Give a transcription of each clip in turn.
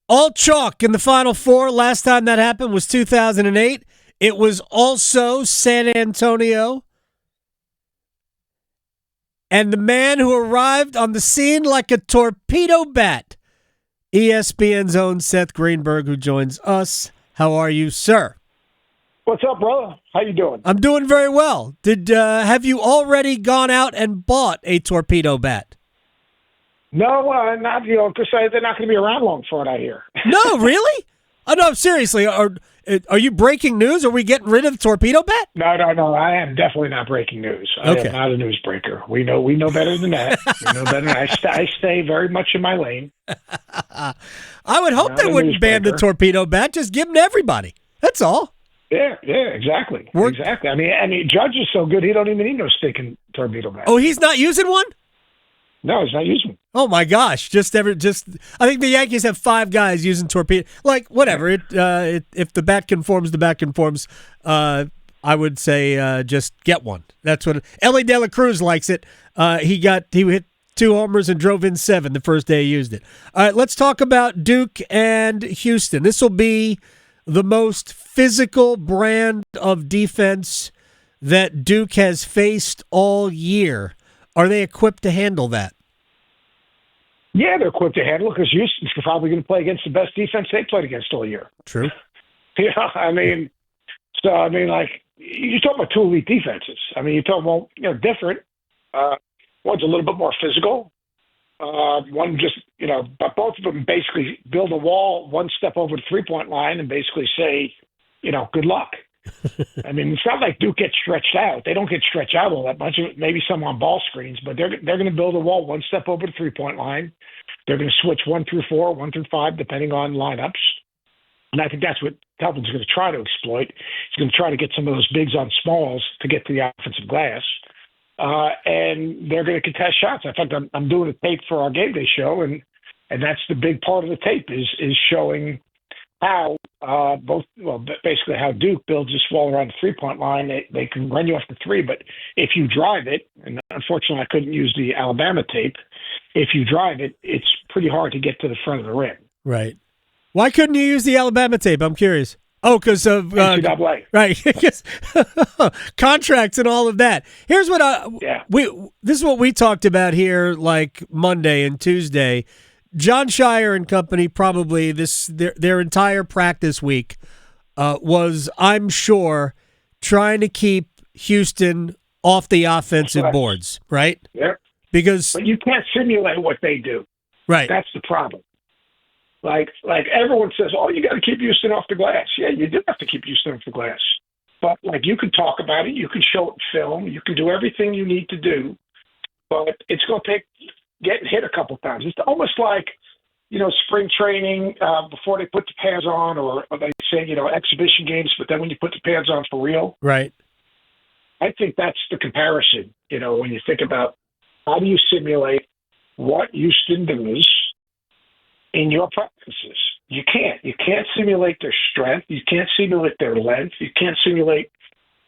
All chalk in the Final Four. Last time that happened was 2008. It was also San Antonio. And the man who arrived on the scene like a torpedo bat, ESPN's own Seth Greenberg, who joins us. How are you, sir? What's up, brother? How you doing? I'm doing very well. Have you already gone out and bought a torpedo bat? No, not because they're not going to be around long for it, I hear. No, really? Oh, no, seriously. Are you breaking news? Are we getting rid of the torpedo bat? No. I am definitely not breaking news. I am not a newsbreaker. We know better than that. We know better. I stay very much in my lane. I would hope they wouldn't ban the torpedo bat. Just give them to everybody. That's all. Yeah, exactly. Exactly. I mean, Judge is so good, he don't even need no stinking torpedo bat. Oh, he's not using one? No, he's not using one. Oh my gosh! I think the Yankees have 5 guys using torpedo. Like whatever. If the bat conforms, the bat conforms. I would say just get one. That's what Ellie De La Cruz likes it. He hit 2 homers and drove in 7 the first day he used it. All right, let's talk about Duke and Houston. This will be the most physical brand of defense that Duke has faced all year. Are they equipped to handle that? Yeah, they're equipped to handle it because Houston's probably going to play against the best defense they played against all year. True. Yeah, like you talk about 2 elite defenses. I mean, you talk about different. One's a little bit more physical. One just but both of them basically build a wall 1 step over the 3-point line and basically say, good luck. I mean, it's not like Duke gets stretched out. They don't get stretched out all that much. Maybe some on ball screens, but they're going to build a wall 1 step over the 3-point line. They're going to switch 1 through 4, 1 through 5, depending on lineups. And I think that's what Telvin's going to try to exploit. He's going to try to get some of those bigs on smalls to get to the offensive glass. And they're going to contest shots. In fact, I'm doing a tape for our game day show, and that's the big part of the tape is showing how basically how Duke builds this wall around the 3-point line. They can run you off the 3, but if you drive it, and unfortunately I couldn't use the Alabama tape, if you drive it, it's pretty hard to get to the front of the rim. Right. Why couldn't you use the Alabama tape? I'm curious. Oh, because of NCAA. Right. Contracts and all of that. Here's what this is what we talked about here like Monday and Tuesday. John Shire and company probably their entire practice week was, I'm sure, trying to keep Houston off the offensive boards, right? Yeah. But you can't simulate what they do. Right. That's the problem. Like everyone says, oh, you got to keep Houston off the glass. Yeah, you do have to keep Houston off the glass. But you can talk about it, you can show it in film, you can do everything you need to do, but it's going to take getting hit a couple times. It's almost like, spring training before they put the pads on, or they say, exhibition games, but then when you put the pads on for real. Right. I think that's the comparison, when you think about how do you simulate what Houston does in your practices. You can't. You can't simulate their strength. You can't simulate their length. You can't simulate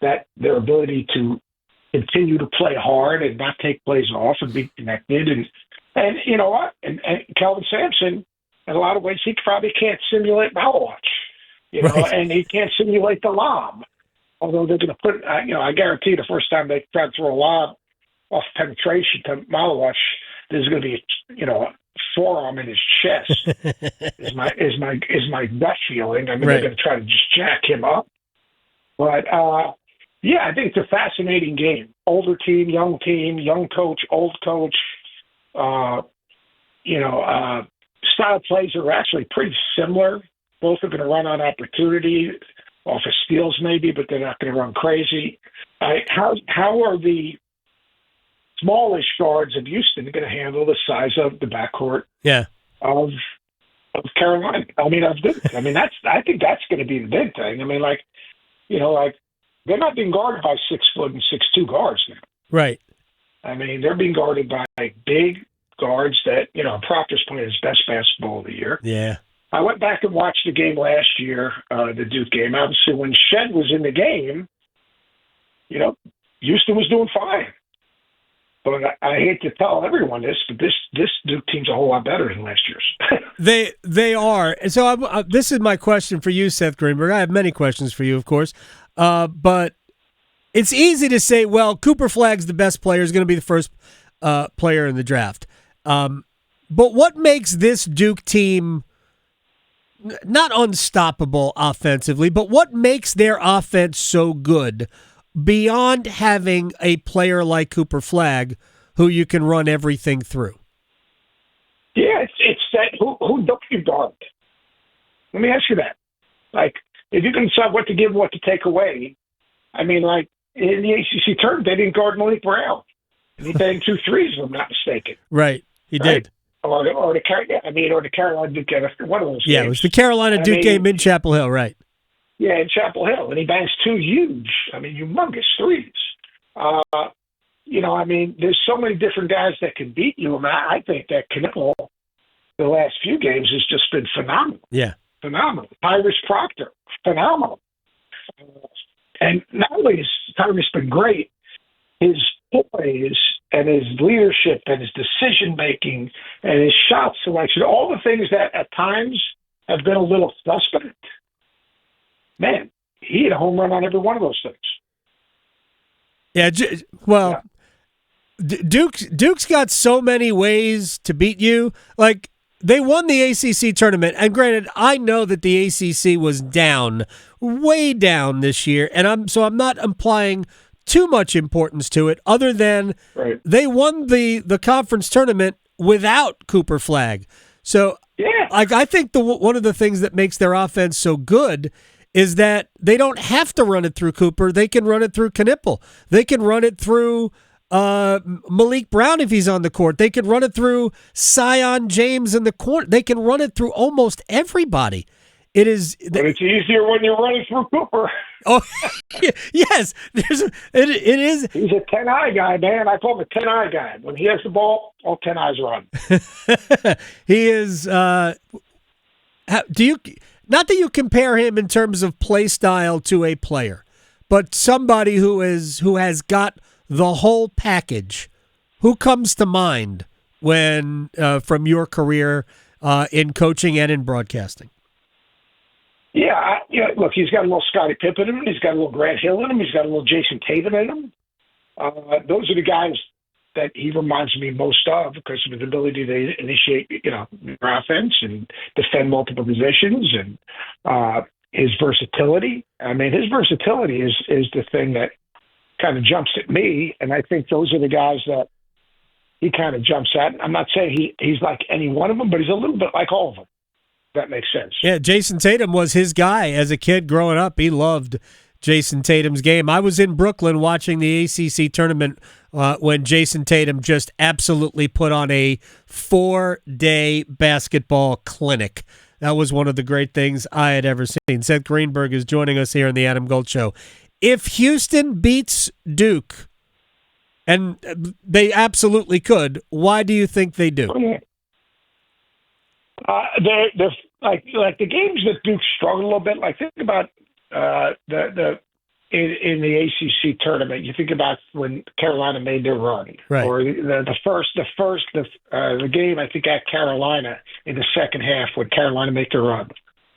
their ability to continue to play hard and not take plays off and be connected. And you know what? And Kelvin Sampson, in a lot of ways, he probably can't simulate Malawatch, right. And he can't simulate the lob. Although they're going to put, I guarantee the first time they try to throw a lob off penetration to Malawatch, there's going to be, a forearm in his chest. is my gut feeling. I mean, They're going to try to just jack him up. But I think it's a fascinating game. Older team, young coach, old coach. Style plays are actually pretty similar. Both are going to run on opportunity, off of steals maybe, but they're not going to run crazy. How are the smallish guards of Houston going to handle the size of the backcourt? Yeah. Of Carolina. Of Duke. I think that's going to be the big thing. They're not being guarded by 6 foot and 6'2" guards now. Right. They're being guarded by big guards that, Proctor's playing his best basketball of the year. Yeah. I went back and watched the game last year, the Duke game. Obviously, when Shed was in the game, Houston was doing fine. But I hate to tell everyone this, but this Duke team's a whole lot better than last year's. They are. And so this is my question for you, Seth Greenberg. I have many questions for you, of course. But it's easy to say, well, Cooper Flagg's the best player, is going to be the first player in the draft. But what makes this Duke team not unstoppable offensively, but what makes their offense so good beyond having a player like Cooper Flagg who you can run everything through? Yeah, it's that who don't you guard? Let me ask you that. Like, if you can decide what to give, what to take away, I mean, like, in the ACC tournament, they didn't guard Malik Brown. And he banged 2 threes, if I'm not mistaken. Right, he did. Or the Carolina Duke game, one of those games. Yeah, it was the Carolina Duke game in Chapel Hill, right? Yeah, in Chapel Hill, and he bangs 2 huge, humongous threes. There's so many different guys that can beat you. And I think that Knipple, the last few games, has just been phenomenal. Yeah. Phenomenal. Tyrese Proctor, phenomenal. And not only has Tyrese been great, his poise and his leadership and his decision-making and his shot selection, all the things that at times have been a little suspect, man, he had a home run on every one of those things. Yeah, Duke's got so many ways to beat you. Like, they won the ACC tournament, and granted, I know that the ACC was down, way down this year, and I'm not implying too much importance to it, other than they won the conference tournament without Cooper Flagg. So, yeah, I think one of the things that makes their offense so good is that they don't have to run it through Cooper. They can run it through Knipple. They can run it through Malik Brown if he's on the court. They can run it through Sion James in the court. They can run it through almost everybody. But it's easier when you're running through Cooper. Oh, yes. It is. He's a 10-eye guy, man. I call him a 10-eye guy. When he has the ball, all 10 eyes are on. He is. Not that you compare him in terms of play style to a player, but somebody who has got the whole package. Who comes to mind when from your career in coaching and in broadcasting? Yeah, look, he's got a little Scottie Pippen in him. He's got a little Grant Hill in him. He's got a little Jason Tatum in him. Those are the guys that he reminds me most of because of his ability to initiate, their offense and defend multiple positions and his versatility. I mean, his versatility is the thing that kind of jumps at me, and I think those are the guys that he kind of jumps at. I'm not saying he's like any one of them, but he's a little bit like all of them. That makes sense. Yeah, Jason Tatum was his guy as a kid growing up. He loved Jason Tatum's game. I was in Brooklyn watching the ACC tournament when Jason Tatum just absolutely put on a 4-day basketball clinic. That was one of the great things I had ever seen. Seth Greenberg is joining us here on the Adam Gold Show. If Houston beats Duke, and they absolutely could, why do you think they do? They're like the games that Duke struggled a little bit. Like, think about in the ACC tournament. You think about when Carolina made their run, right? Or the game I think at Carolina in the second half when Carolina made their run.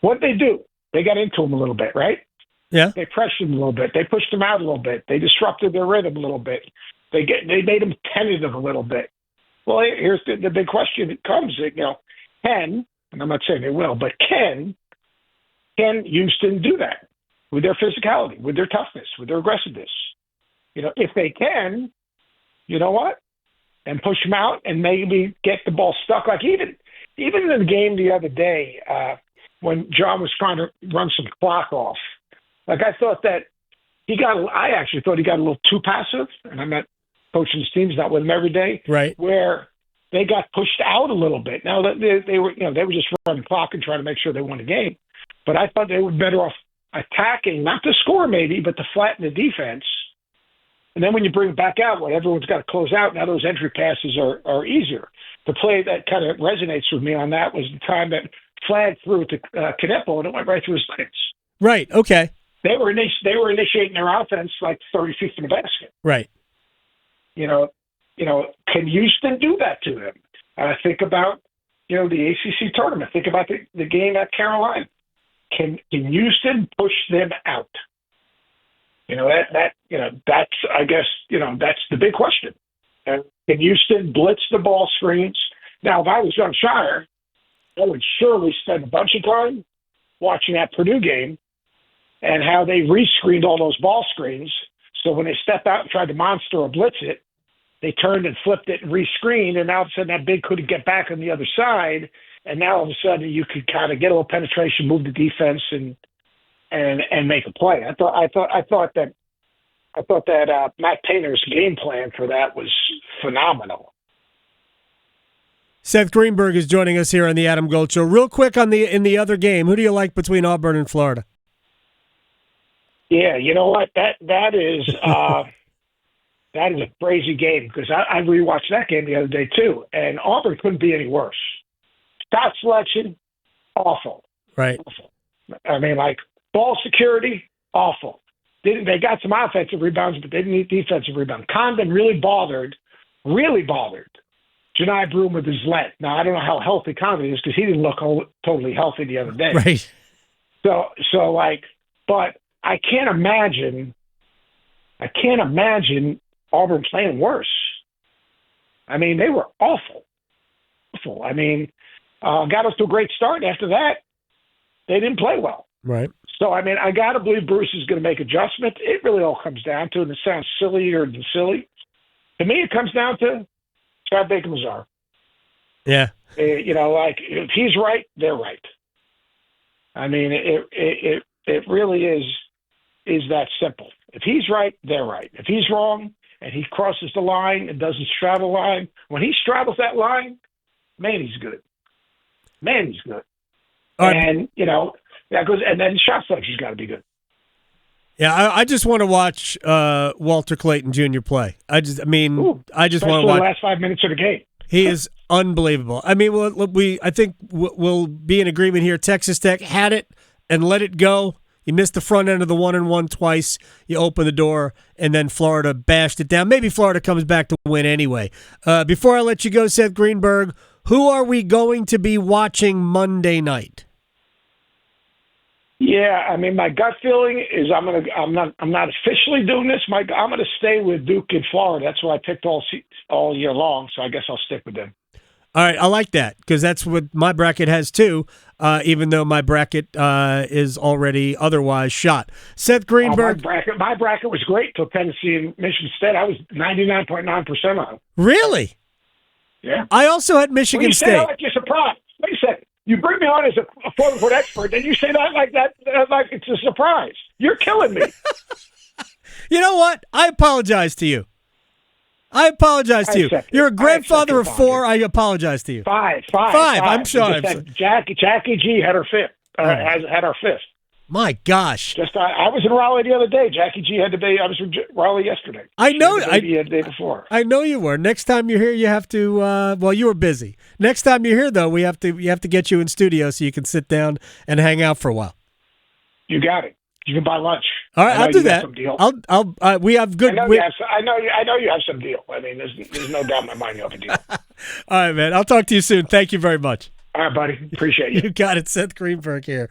What they do? They got into them a little bit, right? Yeah. They pressed them a little bit. They pushed them out a little bit. They disrupted their rhythm a little bit. They made them tentative a little bit. Well, here's the big question that comes. Can, and I'm not saying they will, but can Houston do that with their physicality, with their toughness, with their aggressiveness? If they can, you know what? And push them out and maybe get the ball stuck. Like even in the game the other day when John was trying to run some clock off, like I actually thought he got a little too passive, and I'm not coaching his teams, not with him every day, right? Where they got pushed out a little bit. Now they were just running clock and trying to make sure they won the game. But I thought they were better off attacking, not to score maybe, but to flatten the defense. And then when you bring it back out, when everyone's got to close out, now those entry passes are easier. The play that kind of resonates with me on that was the time that Flagg threw it to Knipple, and it went right through his legs. Right. Okay. They were initiating their offense like 30 feet from the basket. Right. can Houston do that to them? And I think about, the ACC tournament. Think about the game at Carolina. Can Houston push them out? That's, I guess, that's the big question. Can Houston blitz the ball screens? Now, if I was John Shire, I would surely spend a bunch of time watching that Purdue game and how they rescreened all those ball screens. So when they stepped out and tried to monster or blitz it, they turned and flipped it and rescreened, and now all of a sudden that big couldn't get back on the other side, and now all of a sudden you could kind of get a little penetration, move the defense, and make a play. I thought that Matt Painter's game plan for that was phenomenal. Seth Greenberg is joining us here on the Adam Gold Show. Real quick in the other game, who do you like between Auburn and Florida? Yeah, you know what? That is a crazy game because I rewatched that game the other day too, and Auburn couldn't be any worse. Shot selection, awful. Right. Awful. I mean, ball security, awful. They got some offensive rebounds, but they didn't need defensive rebounds. Condon really bothered Janai Broome with his leg. Now, I don't know how healthy Condon is because he didn't look totally healthy the other day. Right. But I can't imagine Auburn playing worse. I mean, they were awful. Awful. I mean, got us to a great start. After that, they didn't play well. Right. So, I mean, I got to believe Bruce is going to make adjustments. It really all comes down to, and it sounds sillier than silly. To me, it comes down to Scott Baker-Mazar. Yeah. If he's right, they're right. I mean, it really is that simple. If he's right, they're right. If he's wrong and he crosses the line and doesn't straddle the line, when he straddles that line, man, he's good. Man, he's good. And, that goes, and then shot selection's got to be good. Yeah, I just want to watch Walter Clayton Jr. play. I just want to watch the last 5 minutes of the game. He is unbelievable. I mean, I think we'll be in agreement here. Texas Tech had it and let it go. You missed the front end of the 1-and-1 twice. You opened the door, and then Florida bashed it down. Maybe Florida comes back to win anyway. Before I let you go, Seth Greenberg, who are we going to be watching Monday night? Yeah, I mean, my gut feeling is I'm not officially doing this. I'm going to stay with Duke in Florida. That's what I picked all year long. So I guess I'll stick with them. All right, I like that because that's what my bracket has too. Even though my bracket is already otherwise shot. Seth Greenberg, my bracket was great till Tennessee and Michigan State. I was 99.9% on. Really? Yeah. I also had Michigan State. Say that like you're surprised. Wait a second. You bring me on as a quote-unquote expert, and you say that like it's a surprise. You're killing me. You know what? I apologize to you. You're a grandfather of four. I apologize to you. Five. I'm sorry. Jackie G had her fifth. Had our fifth. My gosh. I was in Raleigh the other day. Jackie G had to be. I was in Raleigh yesterday. I know. The day before. I know you were. Next time you're here, you have to. You were busy. Next time you're here, though, we have to get you in studio so you can sit down and hang out for a while. You got it. You can buy lunch. All right, I'll do that. I'll. We have good. I know you have some deal. I mean, there's no doubt in my mind you have a deal. All right, man. I'll talk to you soon. Thank you very much. All right, buddy. Appreciate you. You got it. Seth Greenberg here.